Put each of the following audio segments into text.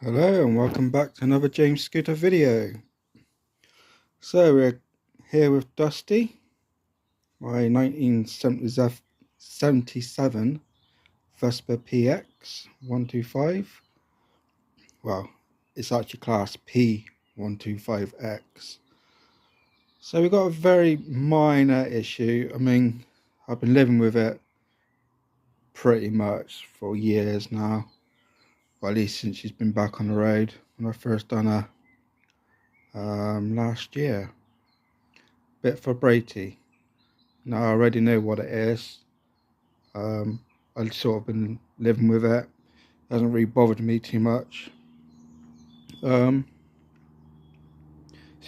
Hello and welcome back to another James Scooter video. So we're here with Dusty, my 1977 Vespa PX 125. Well, it's actually class P125X. So we've got a very minor issue. I mean, I've been living with it pretty much for years now. Or at least since she's been back on the road. When I first done her last year. Bit for Brady. Now I already know what it is. I've sort of been living with it. Hasn't really bothered me too much. So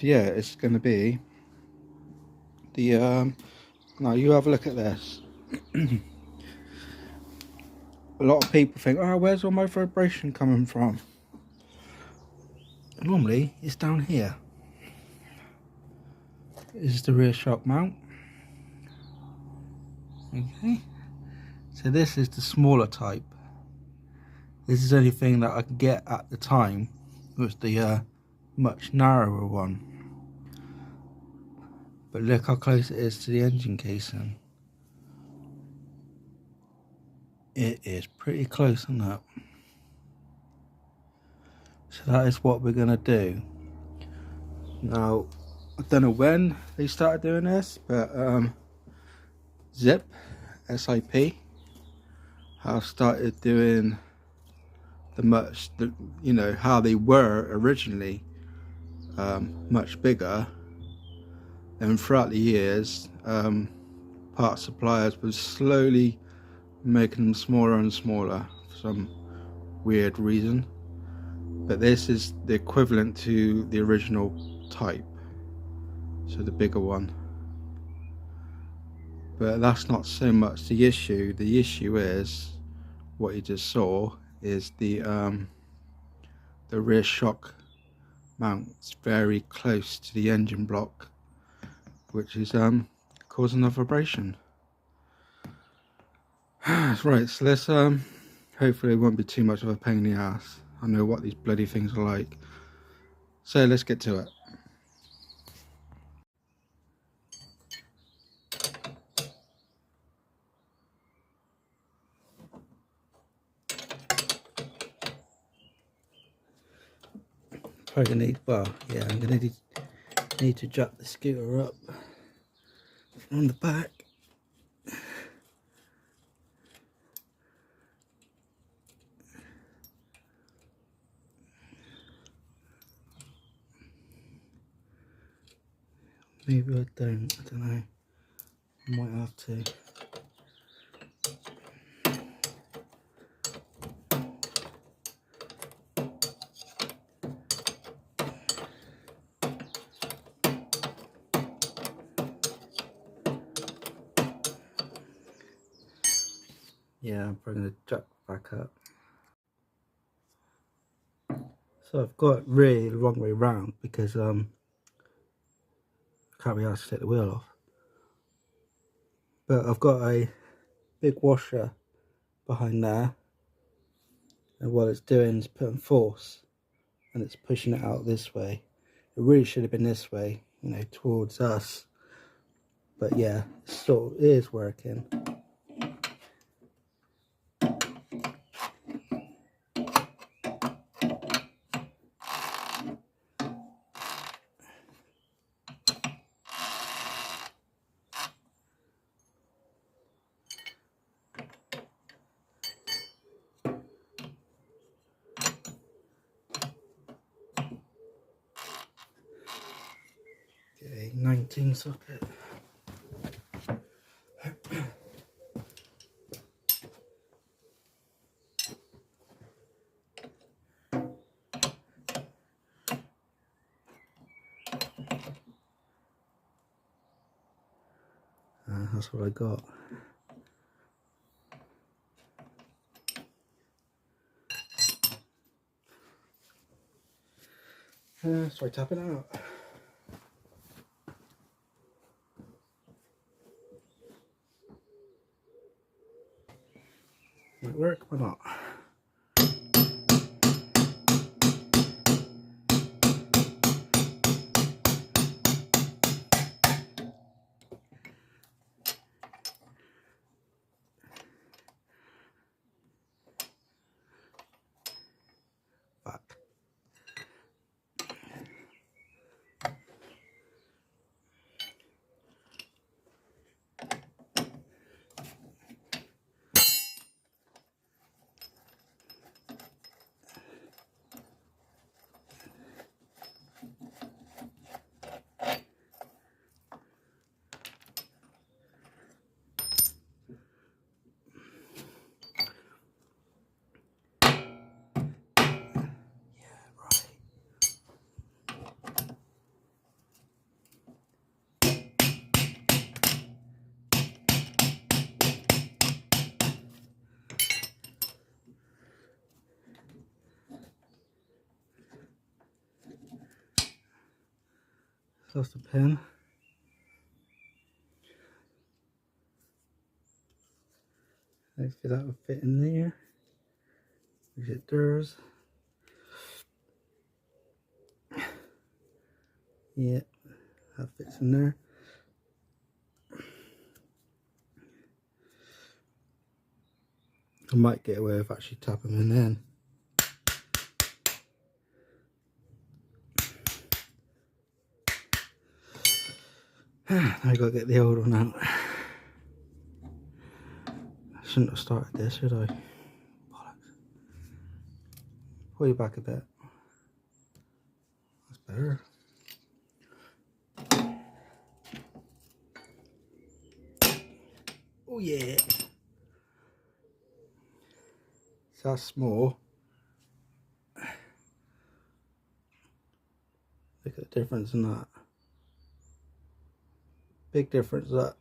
yeah, it's going to be the now you have a look at this. A lot of people think, oh, where's all my vibration coming from? Normally it's down here. This is the rear shock mount. Okay, so this is the smaller type. This is the only thing that I could get at the time. Was the much narrower one. But look how close it is to the engine casing. It is pretty close, isn't it? So that is what we're gonna do. Now, I don't know when they started doing this, but SIP have started doing you know, how they were originally much bigger. And throughout the years, part suppliers were slowly making them smaller and smaller for some weird reason. But this is the equivalent to the original type, so the bigger one. But that's not so much the issue. The issue is what you just saw is the rear shock mount. It's very close to the engine block, which is causing a vibration. Right, so let's hopefully it won't be too much of a pain in the ass. I know what these bloody things are like. So let's get to it. Probably gonna need, well, yeah, I'm gonna need to jack the scooter up on the back. Maybe I don't know. I might have to. Yeah, I'm probably gonna jack back up. So I've got it really the wrong way round because I can't be asked to take the wheel off. But I've got a big washer behind there, and what it's doing is putting force, and it's pushing it out this way. It really should have been this way, you know, towards us. But yeah, so it is working. Okay, 19 socket. That's what I got. Let's try tapping out. Might work or not. Lost the pen. Hopefully that will fit in there, which it does. Yeah, that fits in there. I might get away with actually tapping them in then. I gotta get the old one out. I shouldn't have started this, should I? Bollocks. Pull you back a bit. That's better. Oh yeah. So that's small. Look at the difference in that. Big difference that.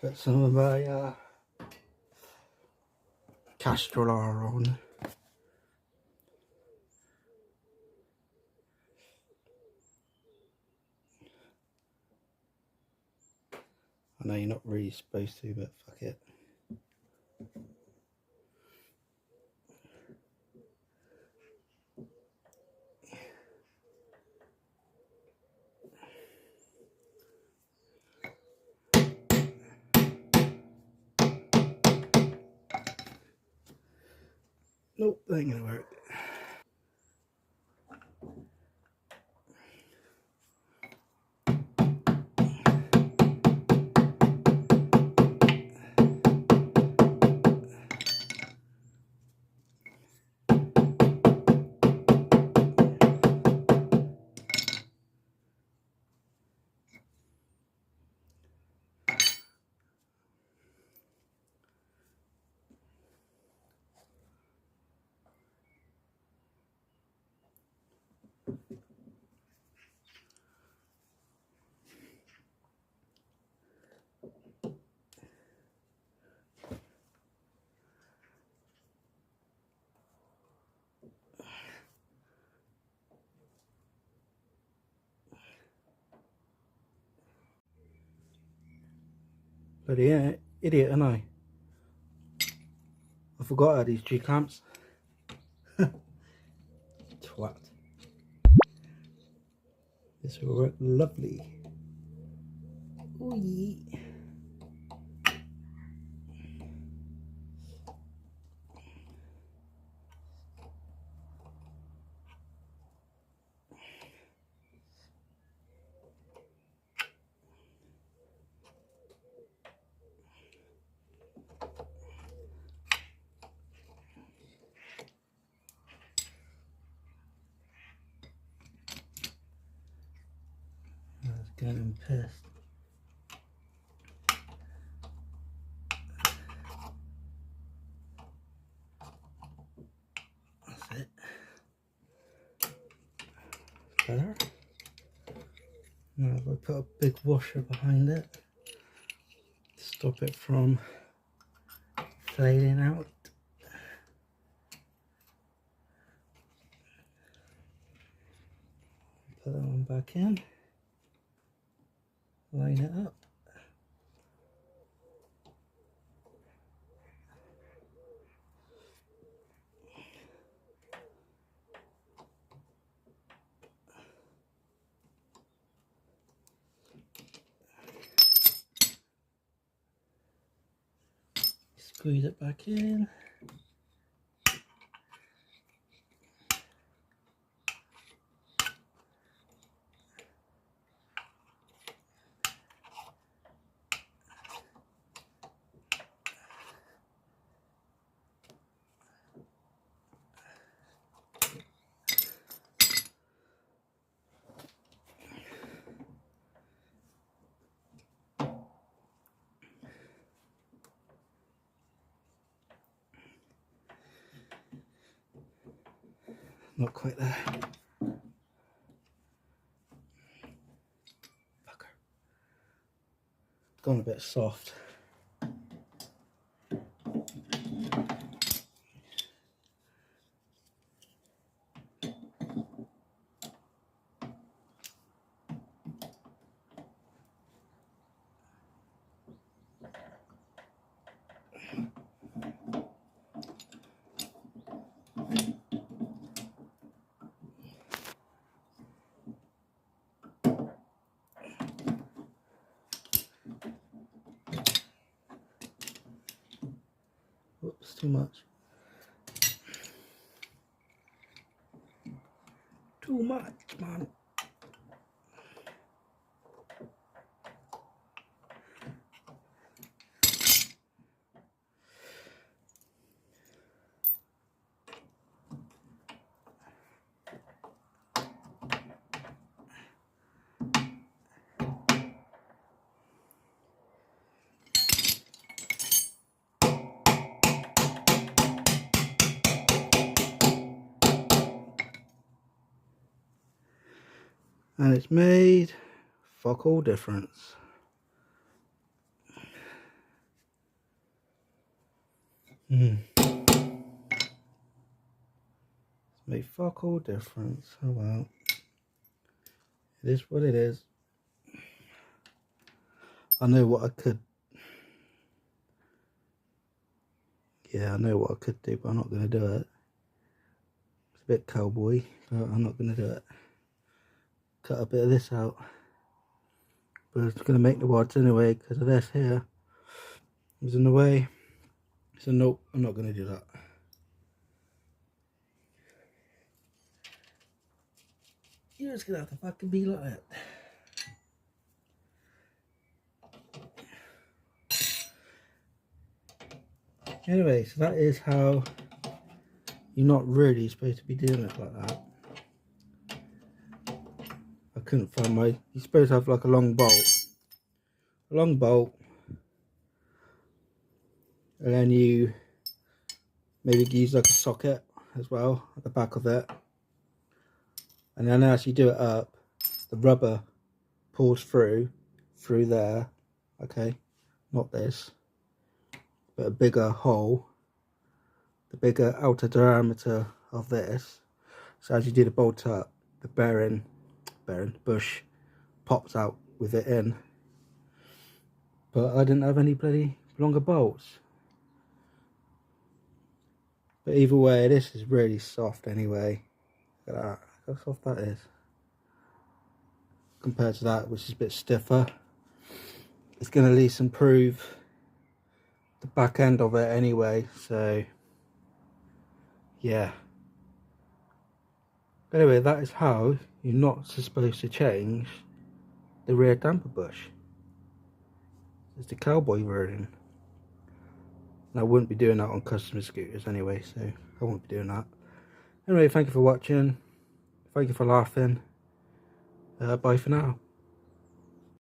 Put some of my Castrol R on. I know you're not really supposed to, but fuck it. Nope, that ain't gonna work. Bloody yeah, idiot, am I? I forgot I had these G clamps. Twat. This will work lovely. Oh yeah. I was getting pissed. That's it. Better. Now if I put a big washer behind it to stop it from flailing out. Put that one back in. Line it up. Squeeze it back in. Not quite there. gone a bit soft. Oops, too much. Too much, man. And it's made fuck all difference. It's made fuck all difference. Oh well. It is what it is. I know what I could. Yeah, I know what I could do, but I'm not going to do it. It's a bit cowboy, but I'm not going to do it. Cut a bit of this out. But it's going to make the wads anyway, because of this here. It's in the way. So nope, I'm not going to do that. You're just going to have to fucking be like that. Anyway, so that is how you're not really supposed to be doing it like that. I couldn't find my... You're supposed to have like a long bolt. A long bolt. And then you maybe use like a socket as well at the back of it. And then as you do it up, the rubber pulls through there. Okay, not this, but a bigger hole, the bigger outer diameter of this. So as you do the bolt up, the bearing bush pops out with it in. But I didn't have any bloody longer bolts. But either way, this is really soft anyway. Look at that, look how soft that is. Compared to that, which is a bit stiffer. It's going to at least improve the back end of it anyway, so yeah. Anyway, that is how you're not supposed to change the rear damper bush. It's the cowboy version. And I wouldn't be doing that on customer scooters anyway, so I won't be doing that. Anyway, thank you for watching. Thank you for laughing. Bye for now.